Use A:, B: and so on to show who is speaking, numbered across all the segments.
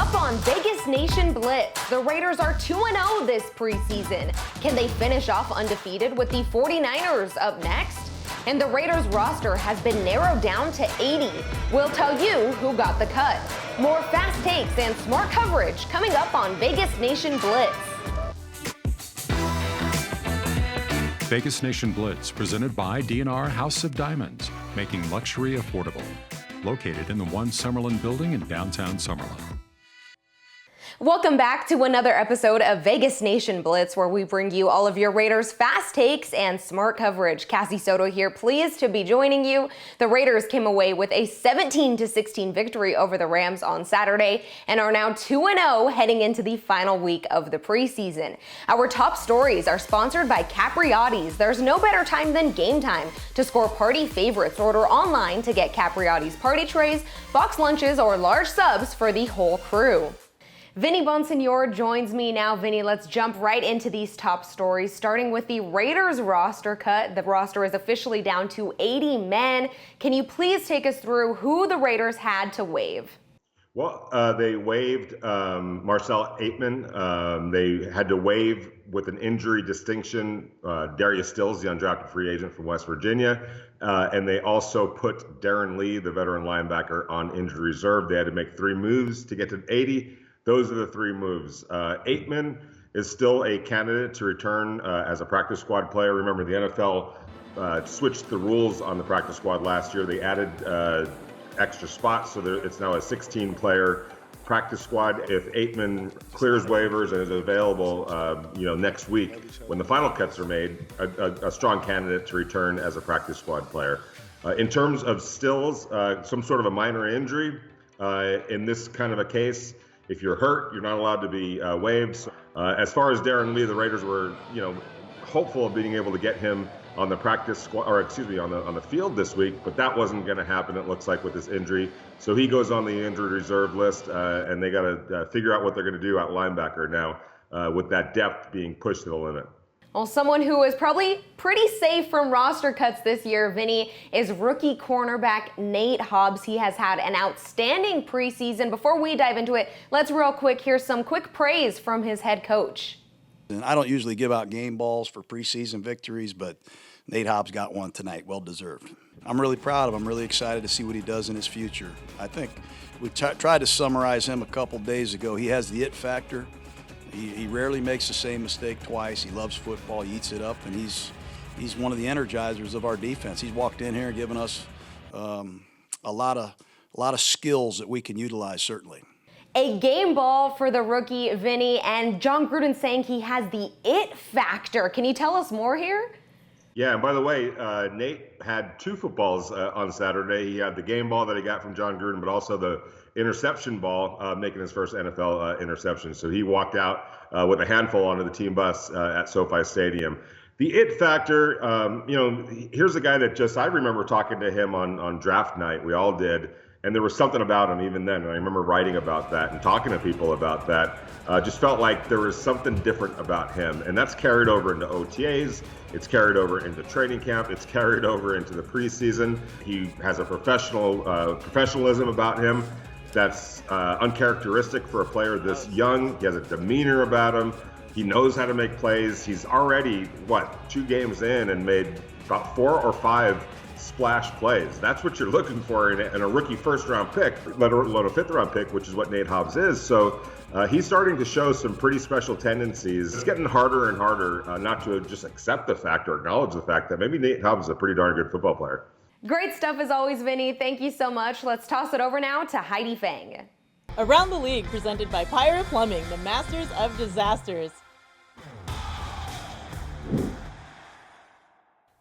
A: up on Vegas Nation Blitz. The Raiders are 2-0 this preseason. Can they finish off undefeated with the 49ers up next? And the Raiders roster has been narrowed down to 80. We'll tell you who got the cut. More fast takes and smart coverage coming up on Vegas Nation Blitz.
B: Vegas Nation Blitz, presented by D&R House of Diamonds, making luxury affordable. Located in the One Summerlin building in downtown Summerlin.
A: Welcome back to another episode of Vegas Nation Blitz, where we bring you all of your Raiders fast takes and smart coverage. Cassie Soto here, pleased to be joining you. The Raiders came away with a 17-16 victory over the Rams on Saturday and are now 2-0 heading into the final week of the preseason. Our top stories are sponsored by Capriotti's. There's no better time than game time to score party favorites. Order online to get Capriotti's party trays, box lunches, or large subs for the whole crew. Vinny Bonsignor joins me now. Vinny, let's jump right into these top stories, starting with the Raiders roster cut. The roster is officially down to 80 men. Can you please take us through who the Raiders had to waive?
C: Well, they waived Marcel Aitman. They had to waive with an injury distinction Darius Stills, the undrafted free agent from West Virginia. And they also put Darren Lee, the veteran linebacker, on injury reserve. They had to make 3 moves to get to 80. Those are the 3 moves. Aitman is still a candidate to return as a practice squad player. Remember, the NFL switched the rules on the practice squad last year. They added extra spots, so it's now a 16-player practice squad. If Aitman clears waivers and is available, next week when the final cuts are made, a strong candidate to return as a practice squad player. In terms of Stills, some sort of a minor injury in this kind of a case. If you're hurt, you're not allowed to be waived. As far as Darren Lee, the Raiders were, hopeful of being able to get him on the practice squad, on the field this week, but that wasn't going to happen. It looks like with this injury, so he goes on the injured reserve list, and they got to figure out what they're going to do at linebacker now, with that depth being pushed to the limit.
A: Well, someone who is probably pretty safe from roster cuts this year, Vinny, is rookie cornerback Nate Hobbs. He has had an outstanding preseason. Before we dive into it, let's real quick hear some quick praise from his head coach.
D: And I don't usually give out game balls for preseason victories, but Nate Hobbs got one tonight, well deserved. I'm really proud of him. I'm really excited to see what he does in his future. I think we tried to summarize him a couple days ago. He has the it factor. He rarely makes the same mistake twice. He loves football. He eats it up, and he's one of the energizers of our defense. He's walked in here and given us a lot of skills that we can utilize, certainly.
A: A game ball for the rookie, Vinny, and John Gruden saying he has the it factor. Can you tell us more here?
C: Yeah, and by the way, Nate had 2 footballs on Saturday. He had the game ball that he got from John Gruden, but also the interception ball, making his first NFL interception. So he walked out with a handful onto the team bus at SoFi Stadium. The it factor, here's a guy that I remember talking to him on draft night. We all did. And there was something about him even then. And I remember writing about that and talking to people about that. Just felt like there was something different about him. And that's carried over into OTAs. It's carried over into training camp. It's carried over into the preseason. He has a professionalism about him that's uncharacteristic for a player this young. He has a demeanor about him. He knows how to make plays. He's already, 2 games in and made about 4 or 5 splash plays. That's what you're looking for in a rookie first-round pick, let alone a fifth-round pick, which is what Nate Hobbs is. So he's starting to show some pretty special tendencies. It's getting harder and harder not to just accept the fact or acknowledge the fact that maybe Nate Hobbs is a pretty darn good football player.
A: Great stuff as always, Vinny. Thank you so much. Let's toss it over now to Heidi Fang.
E: Around the League, presented by Pirate Plumbing, the masters of disasters.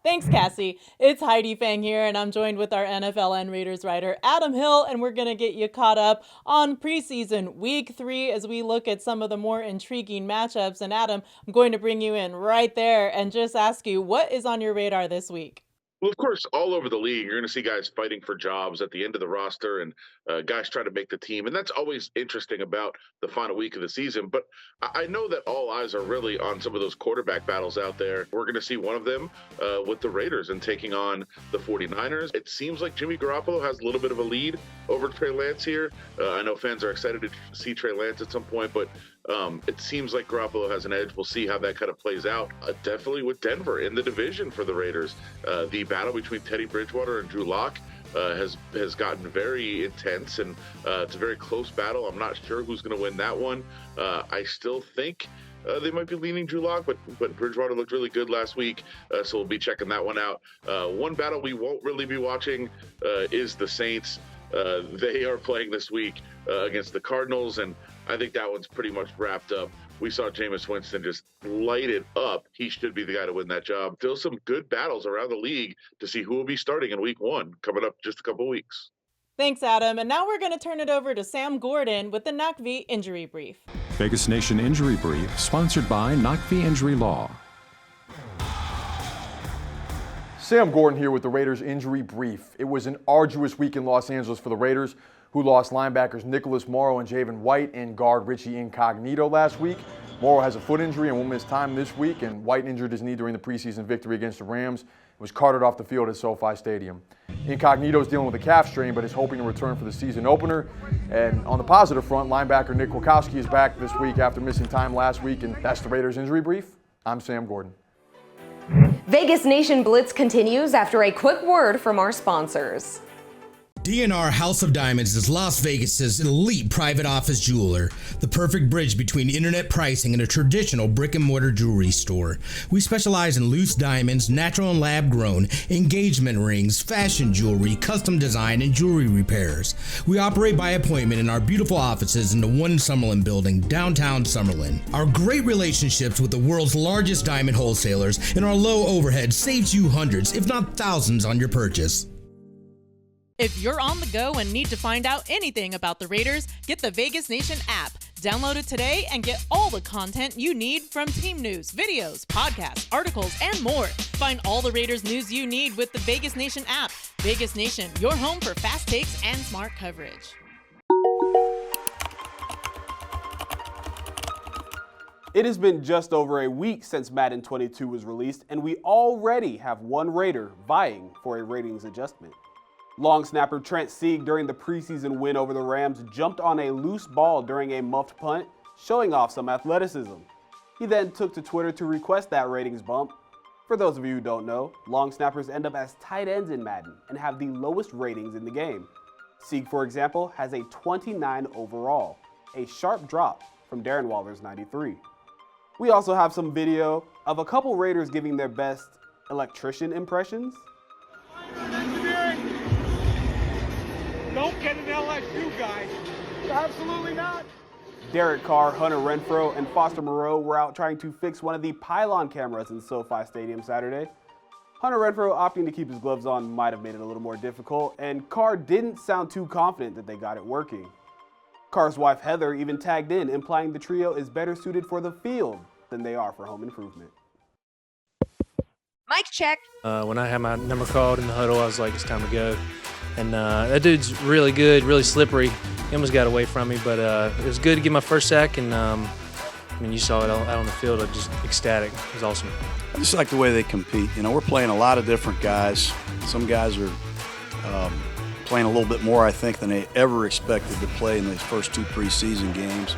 E: Thanks, Cassie. It's Heidi Fang here, and I'm joined with our NFL and Raiders writer, Adam Hill, and we're going to get you caught up on preseason week 3 as we look at some of the more intriguing matchups. And Adam, I'm going to bring you in right there and just ask you, what is on your radar this week?
F: Well, of course, all over the league, you're going to see guys fighting for jobs at the end of the roster and guys trying to make the team. And that's always interesting about the final week of the season. But I know that all eyes are really on some of those quarterback battles out there. We're going to see one of them with the Raiders and taking on the 49ers. It seems like Jimmy Garoppolo has a little bit of a lead over Trey Lance here. I know fans are excited to see Trey Lance at some point, but it seems like Garoppolo has an edge. We'll see how that kind of plays out. Definitely with Denver in the division for the Raiders. The battle between Teddy Bridgewater and Drew Lock has gotten very intense, and it's a very close battle. I'm not sure who's going to win that one. I still think they might be leaning Drew Lock, but Bridgewater looked really good last week, so we'll be checking that one out. One battle we won't really be watching is the Saints. They are playing this week against the Cardinals, and I think that one's pretty much wrapped up. We saw Jameis Winston just light it up. He should be the guy to win that job. Still some good battles around the league to see who will be starting in week 1 coming up just a couple weeks.
E: Thanks, Adam. And now we're going to turn it over to Sam Gordon with the NACV Injury Brief.
B: Vegas Nation Injury Brief, sponsored by NACV Injury Law.
G: Sam Gordon here with the Raiders Injury Brief. It was an arduous week in Los Angeles for the Raiders, who lost linebackers Nicholas Morrow and Javen White and guard Richie Incognito last week. Morrow has a foot injury and won't miss time this week, and White injured his knee during the preseason victory against the Rams and was carted off the field at SoFi Stadium. Incognito is dealing with a calf strain, but is hoping to return for the season opener. And on the positive front, linebacker Nick Wachowski is back this week after missing time last week, and that's the Raiders Injury Brief. I'm Sam Gordon.
A: Vegas Nation Blitz continues after a quick word from our sponsors.
H: D&R House of Diamonds is Las Vegas's elite private office jeweler, the perfect bridge between internet pricing and a traditional brick-and-mortar jewelry store. We specialize in loose diamonds, natural and lab-grown, engagement rings, fashion jewelry, custom design, and jewelry repairs. We operate by appointment in our beautiful offices in the One Summerlin building, downtown Summerlin. Our great relationships with the world's largest diamond wholesalers and our low overhead saves you hundreds, if not thousands, on your purchase.
E: If you're on the go and need to find out anything about the Raiders, get the Vegas Nation app. Download it today and get all the content you need from team news, videos, podcasts, articles, and more. Find all the Raiders news you need with the Vegas Nation app. Vegas Nation, your home for fast takes and smart coverage.
I: It has been just over a week since Madden 22 was released, and we already have one Raider vying for a ratings adjustment. Long snapper Trent Sieg, during the preseason win over the Rams, jumped on a loose ball during a muffed punt, showing off some athleticism. He then took to Twitter to request that ratings bump. For those of you who don't know, long snappers end up as tight ends in Madden and have the lowest ratings in the game. Sieg, for example, has a 29 overall, a sharp drop from Darren Waller's 93. We also have some video of a couple Raiders giving their best electrician impressions.
J: Don't get an LSU guy. Absolutely not.
I: Derek Carr, Hunter Renfrow, and Foster Moreau were out trying to fix one of the pylon cameras in SoFi Stadium Saturday. Hunter Renfrow opting to keep his gloves on might have made it a little more difficult, and Carr didn't sound too confident that they got it working. Carr's wife Heather even tagged in, implying the trio is better suited for the field than they are for home improvement.
A: Mic check.
K: When I had my number called in the huddle, I was like, it's time to go. And that dude's really good, really slippery. He almost got away from me, but it was good to get my first sack. And I mean, you saw it out on the field. I'm just ecstatic. It was awesome.
D: I just like the way they compete. You know, we're playing a lot of different guys. Some guys are playing a little bit more, I think, than they ever expected to play in these first 2 preseason games.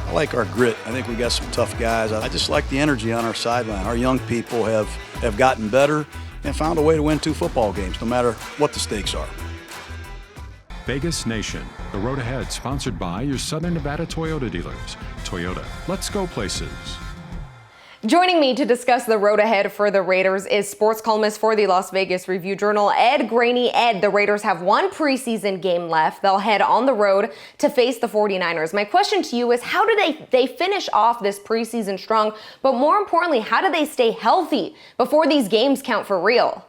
D: I like our grit. I think we got some tough guys. I just like the energy on our sideline. Our young people have gotten better and found a way to win 2 football games, no matter what the stakes are.
B: Vegas Nation, the road ahead, sponsored by your Southern Nevada Toyota dealers. Toyota, let's go places.
A: Joining me to discuss the road ahead for the Raiders is sports columnist for the Las Vegas Review-Journal, Ed Graney. Ed, the Raiders have 1 preseason game left. They'll head on the road to face the 49ers. My question to you is, how do they finish off this preseason strong? But more importantly, how do they stay healthy before these games count for real?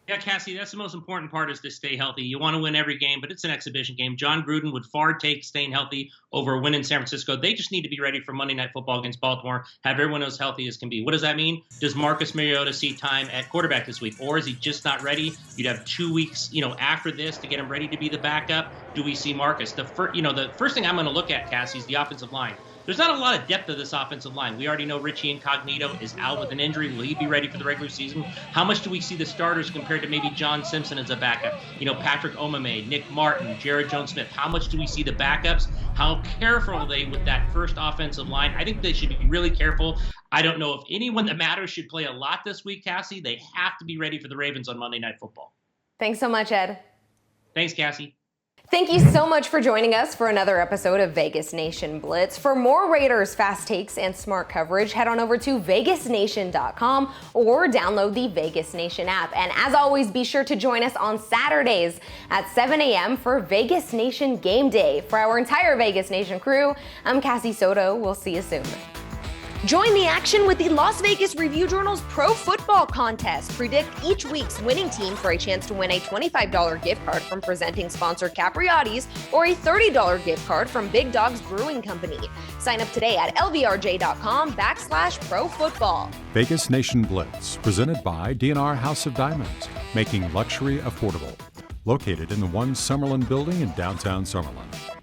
L: Yeah, Cassie, that's the most important part, is to stay healthy. You want to win every game, but it's an exhibition game. John Gruden would far take staying healthy over a win in San Francisco. They just need to be ready for Monday Night Football against Baltimore, have everyone as healthy as can be. What does that mean? Does Marcus Mariota see time at quarterback this week, or is he just not ready? You'd have 2 weeks, after this to get him ready to be the backup. Do we see Marcus? The first thing I'm going to look at, Cassie, is the offensive line. There's not a lot of depth of this offensive line. We already know Richie Incognito is out with an injury. Will he be ready for the regular season? How much do we see the starters compared to maybe John Simpson as a backup? Patrick Omame, Nick Martin, Jared Jones-Smith. How much do we see the backups? How careful are they with that first offensive line? I think they should be really careful. I don't know if anyone that matters should play a lot this week, Cassie. They have to be ready for the Ravens on Monday Night Football.
A: Thanks so much, Ed.
L: Thanks, Cassie.
A: Thank you so much for joining us for another episode of Vegas Nation Blitz. For more Raiders fast takes and smart coverage, head on over to vegasnation.com or download the Vegas Nation app. And as always, be sure to join us on Saturdays at 7 a.m. for Vegas Nation Game Day. For our entire Vegas Nation crew, I'm Cassie Soto. We'll see you soon. Join the action with the Las Vegas Review-Journal's Pro Football Contest. Predict each week's winning team for a chance to win a $25 gift card from presenting sponsor Capriati's or a $30 gift card from Big Dogs Brewing Company. Sign up today at lvrj.com/profootball.
B: Vegas Nation Blitz, presented by DNR House of Diamonds, making luxury affordable. Located in the One Summerlin building in downtown Summerlin.